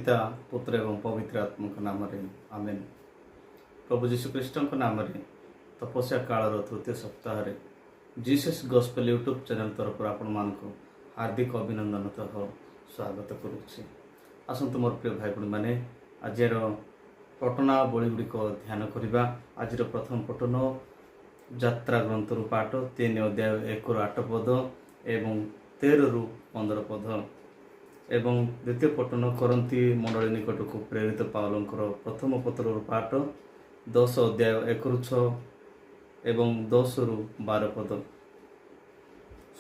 पिता पुत्र एवं पवित्र आत्मा नाम आमेन। प्रभु जीशु ख्रीष्ट नाम तपस्या कालर तृतीय सप्ताह जीसस गॉस्पेल यूट्यूब चैनल तरफ आपण मानक हार्दिक अभिनंदन तह स्वागत करुच्ची। आसतु मोर प्रिय भाई भाई मैंने आज पठनावली गुड़िक ध्यान करवा। आज प्रथम पठन यात्रा ग्रंथ रु पाठ 3 अध्याय 1 रु 8 पद एवं 13 रु 15 पद एवं द्वितीय पठन करंती मंडली निकट को प्रेरित पावलंकर प्रथम पत्र पाठ 10 अध्याय 1 रु 6 एवं 10 रु 12 पद।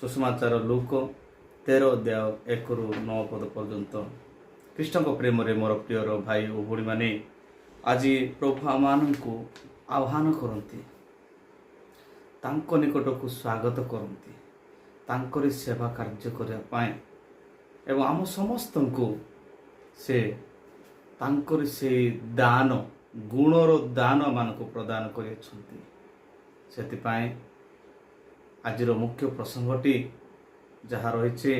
सुसमाचार लूक 13 अध्याय 1 रु 9 पद पर्यंत। कृष्ण को प्रेम रे मोर प्रियर भाई और भूणी माने आज प्रभु आमान को आह्वान करती, तांको निकट को स्वागत करती, तांकरी सेवा कार्य करने एवं आम समस्त को से तांकरी से दान गुणर दान मान को प्रदान कर आज मुख्य प्रसंगटी जहाँ रही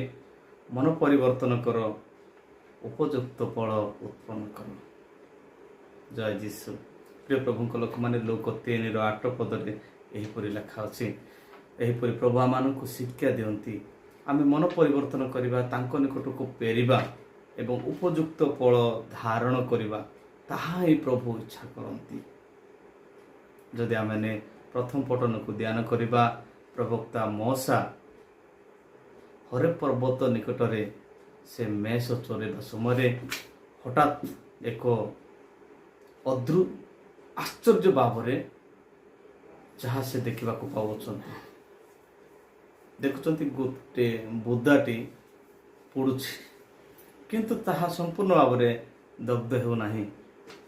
मन परिवर्तन कर उपयुक्त फल उत्पन्न कर। जय जीशु। प्रिय प्रभु लोक मैंने लोक 3 8 पदरे एहीपरि लेखा अच्छी। एहीपरि प्रभु मान को शिक्षा दियंती आमे मन परिवर्तन करिबा, तांको निकट को पेरिबा एवं उपयुक्त फल धारण करिबा, ताहा ही प्रभु इच्छा करती। जदि आमे प्रथम पठन को ध्यान करिबा, प्रवक्ता मोसा हरे पर्वत निकटरे से मेष चोरेबा समय हठात एक आश्चर्य भाव जहाँ से देखा पाँच देखुं गोटे बुदाटी पुड़ुछि किंतु ताहा संपूर्ण भाव में दग्ध होना,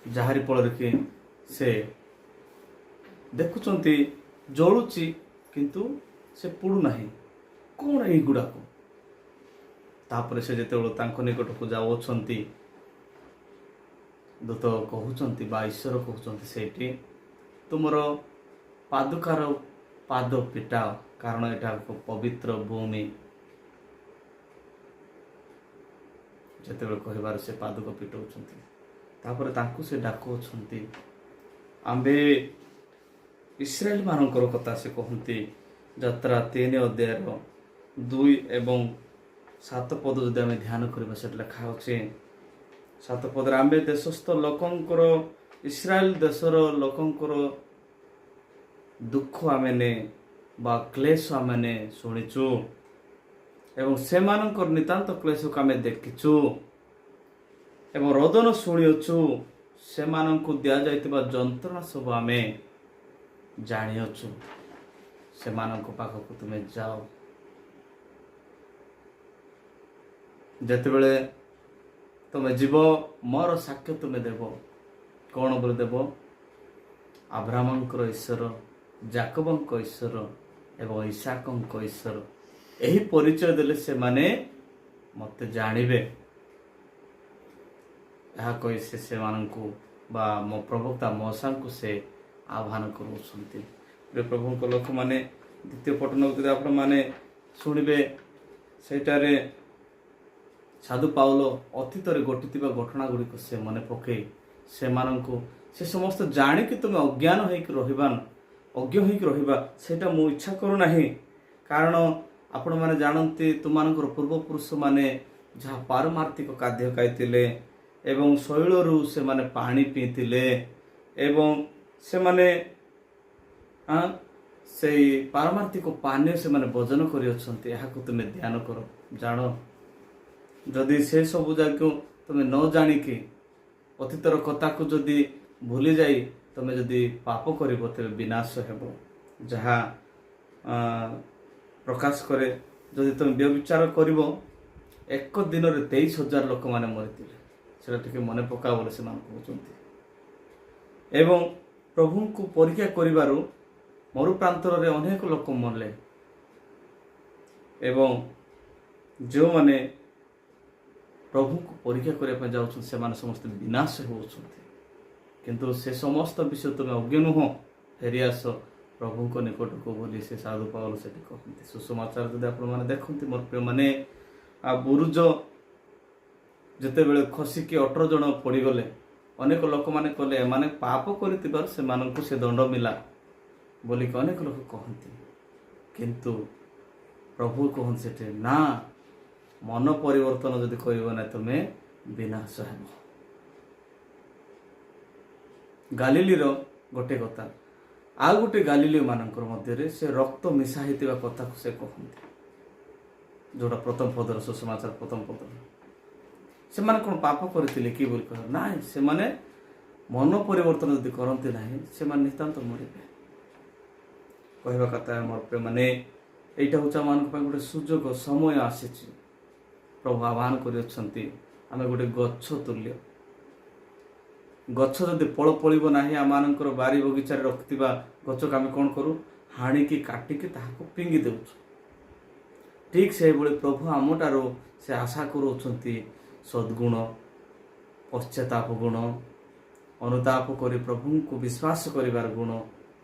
जहारी फल कि से देखुं जलुची किंतु से पुड़ुना कौन यही गुड़ाक। तापर से जिते निकट को जाऊँगी दूत कहते बा ईश्वर कहते से तुमर पादुकार पाद पिटाओ, कारण यहाँ पवित्र भूमि। जिते कह से पादुक पिटाऊँ से डाकुंट आंबे इस्राएल मानकर कथा से कहते यात्रा 3 अध्याय 2 एवं 7 पद जदि आम ध्यान करवा से लिखा अच्छे 7 पद आंबे देशस्थ लोकंकर इस्राएल देशर लोकंकर दुख आमे बा क्लेश आमे शुणीचु एवं से नितांत क्लेश को आमे देखिचु एवं रोदन शुणीचु, से दि जाइतिबा जंत्रणा सब आमे जानियछु। से पाखक तुमे जाओ, जेतेबेले तुमे जीव मोर साक्ष्य तुमे देव। कौन बोले देव? अब्राहमंकर ईश्वर, जाकबंक ईश्वर एवं इसाकंक ईश्वर, यही परिचय देले से माने मते जानिबे। यह कही से मानकु बा मो प्रवक्ता मोसा को से आह्वान करुछंती। प्रिय प्रभु को लोक माने द्वितीय पठन आप माने शुणिबे सेटारे साधु पाउल अतीत घटी घटना गुड़िक से मन पकई से समस्त जाणिकी तुम अज्ञान अज्ञ होगा सेटा मु इच्छा करूना, कारण आपण मैंने जानती तुम पूर्वपुरुष माने जहाँ पारमार्थिक खाद्य खाई एवं शैलू से माने पानी पीते एवं से माने से पारमार्थिक पानीय से माने भोजन कर तुम्हें ध्यान कर। जान जदि से सब जाक तुम्हें न जाणिकी अतीतर कथा को जदि भूली जाई तुम्हें जदि पाप कर विनाश हेब। जहाँ प्रकाश करे जदि तुम व्यभिचार कर एक दिन 23,000 लोक मैंने मरी से मन पका बोले से कहते एवं प्रभु को परीक्षा करिबारु मरुप्रांतर रे अनेक लोक मरले एवं जो माने प्रभु को परीक्षा करने जाऊँ से समस्त विनाश होती, किंतु से समस्त विषय तुम अज्ञ नुह, फेरी आस प्रभु को निकट को बोली से साधु पावल से कहते। सुसमाचार जब आप देखते मोर प्रिय माने बुरुज ଯେତେବେଳେ ଖସିକି 18 ଜଣ ପଡ଼ିଗଲେ, ଅନେକ ଲୋକମାନେ କହିଲେ ଏମାନେ ପାପ କରିଥିବାରୁ ସେମାନଙ୍କୁ ସେ ଦଣ୍ଡ ମିଲା ବୋଲିକି ଅନେକ ଲୋକ କହନ୍ତି। କିନ୍ତୁ ପ୍ରଭୁ କହନ୍ତି ସେଠି, ନା, ମନ ପରିବର୍ତ୍ତନ ଯଦି କରିବ ନାହିଁ ତୁମେ ବିନାଶ ହେବ। ଗାଲିଲିର ଗୋଟେ କଥା, ଆଉ ଗୋଟେ ଗାଲିଲି ମାନଙ୍କର ମଧ୍ୟରେ ସେ ରକ୍ତ ମିଶା ହେଇଥିବା କଥାକୁ ସେ କହନ୍ତି, ଯୋଉଟା ପ୍ରଥମ ପଦର ସୁସମାଚାର ପ୍ରଥମ ପଦର। ସେମାନେ କ'ଣ ପାପ କରିଥିଲେ କି ବୋଲି କହ? ନାଇଁ, ସେମାନେ ମନ ପରିବର୍ତ୍ତନ ଯଦି କରନ୍ତି ନାହିଁ ସେମାନେ ନିତାନ୍ତ ମରିବେ। କହିବା କଥା ମୋର ପ୍ରିୟମାନେ, ଏଇଟା ହେଉଛି ଆମମାନଙ୍କ ପାଇଁ ଗୋଟେ ସୁଯୋଗ, ସମୟ ଆସିଛି। ପ୍ରଭୁ ଆହ୍ୱାନ କରିଅଛନ୍ତି, ଆମେ ଗୋଟେ ଗଛ ତୁଲ୍ୟ। ଗଛ ଯଦି ଫଳ ଫଳିବ ନାହିଁ, ଆମମାନଙ୍କର ବାରି ବଗିଚାରେ ରଖିଥିବା ଗଛକୁ ଆମେ କ'ଣ କରୁ? ହାଣିକି କାଟିକି ତାହାକୁ ଫିଙ୍ଗି ଦେଉଛୁ। ଠିକ୍ ସେହିଭଳି ପ୍ରଭୁ ଆମଠାରୁ ସେ ଆଶା କରୁଅଛନ୍ତି ସଦ୍ଗୁଣ, ପଶ୍ଚାତାପ ଗୁଣ, ଅନୁତାପ କରି ପ୍ରଭୁଙ୍କୁ ବିଶ୍ୱାସ କରିବାର ଗୁଣ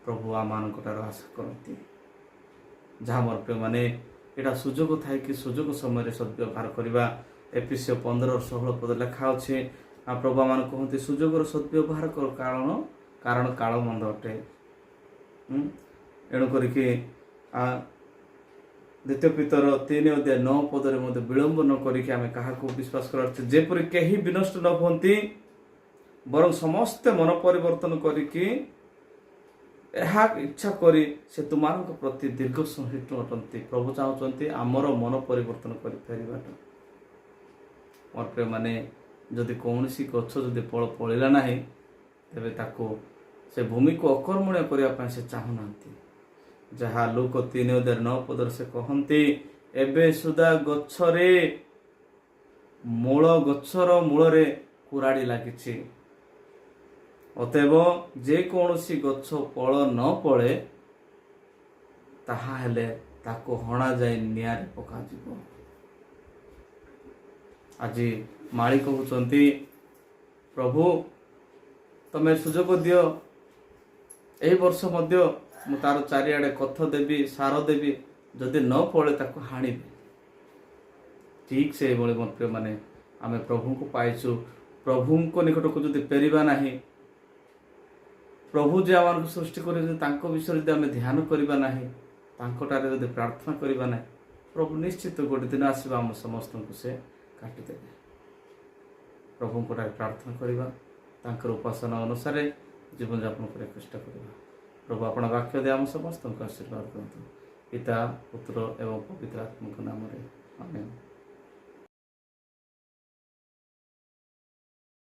ପ୍ରଭୁ ଆମମାନଙ୍କ ଠାରୁ ଆଶା କରନ୍ତି। ଯାହା ମୋର ପ୍ରିୟମାନେ, ଏଇଟା ସୁଯୋଗ ଥାଏ କି ସୁଯୋଗ ସମୟରେ ସଦ୍ବ୍ୟବହାର କରିବା। ଏଫେସୀୟ 15:16 ପଦ ଲେଖା ଅଛି, ପ୍ରଭୁ ଆମମାନଙ୍କୁ କହନ୍ତି ସୁଯୋଗର ସଦ୍ବ୍ୟବହାର କର, କାରଣ କାଳ ମନ୍ଦ ଅଟେ। ଏଣୁ କରିକି ଦ୍ୱିତୀୟ ପିତର 3:9 ପଦରେ ମଧ୍ୟ ବିଳମ୍ବ ନ କରିକି ଆମେ କାହାକୁ ବିଶ୍ୱାସ କରିବା ଉଚିତ, ଯେପରି କେହି ବିନଷ୍ଟ ନ ହୁଅନ୍ତି ବରଂ ସମସ୍ତେ ମନ ପରିବର୍ତ୍ତନ କରିକି ଏହା ଇଚ୍ଛା କରି ସେ ତୁମମାନଙ୍କ ପ୍ରତି ଦୀର୍ଘ ସହିଷ୍ଣୁ ଅଟନ୍ତି। ପ୍ରଭୁ ଚାହୁଁଛନ୍ତି ଆମର ମନ ପରିବର୍ତ୍ତନ କରିପାରିବାଟା। ମୋର ପ୍ରିୟମାନେ, ଯଦି କୌଣସି ଗଛ ଯଦି ଫଳ ଫଳିଲା ନାହିଁ, ତେବେ ତାକୁ ସେ ଭୂମିକୁ ଅକର୍ମଣୀୟ କରିବା ପାଇଁ ସେ ଚାହୁଁନାହାନ୍ତି। ଯାହା ଲୁକ 3:9 ପଦରେ ସେ କହନ୍ତି, ଏବେ ସୁଦ୍ଧା ଗଛର ମୂଳରେ କୁରାଡ଼ି ଲାଗିଛି, ଅତଏବ ଯେକୌଣସି ଗଛ ଫଳ ନ ଫଳେ ତାହା ହେଲେ ତାକୁ ହଣାଯାଇ ନିଆଁରେ ପକାଯିବ। ଆଜି ମାଳି କହୁଛନ୍ତି, ପ୍ରଭୁ ତମେ ସୁଯୋଗ ଦିଅ, ଏହି ବର୍ଷ ମଧ୍ୟ ମୁଁ ତାର ଚାରିଆଡ଼େ କଥ ଦେବି, ସାର ଦେବି, ଯଦି ନ ଫଳେ ତାକୁ ହାଣିବି। ଠିକ୍ ସେହିଭଳି ମୋ ପ୍ରିୟମାନେ, ଆମେ ପ୍ରଭୁଙ୍କୁ ପାଇଛୁ। ପ୍ରଭୁଙ୍କ ନିକଟକୁ ଯଦି ଫେରିବା ନାହିଁ, ପ୍ରଭୁ ଯେ ଆମମାନଙ୍କୁ ସୃଷ୍ଟି କରିଛନ୍ତି ତାଙ୍କ ବିଷୟରେ ଯଦି ଆମେ ଧ୍ୟାନ କରିବା ନାହିଁ, ତାଙ୍କଠାରେ ଯଦି ପ୍ରାର୍ଥନା କରିବା ନାହିଁ, ପ୍ରଭୁ ନିଶ୍ଚିତ ଗୋଟେ ଦିନ ଆସିବା ଆମ ସମସ୍ତଙ୍କୁ ସେ କାଟିଦେବେ। ପ୍ରଭୁଙ୍କଠାରେ ପ୍ରାର୍ଥନା କରିବା, ତାଙ୍କର ଉପାସନା ଅନୁସାରେ ଜୀବନଯାପନ କରିବାକୁ ଚେଷ୍ଟା କରିବା। ପ୍ରଭୁ ଆପଣ ବାକ୍ୟ ଦେଇ ଆମ ସମସ୍ତଙ୍କୁ ଆଶୀର୍ବାଦ କରନ୍ତୁ। ପିତା, ପୁତ୍ର ଏବଂ ପବିତ୍ର ଆତ୍ମାଙ୍କ ନାମରେ ଆମେନ୍।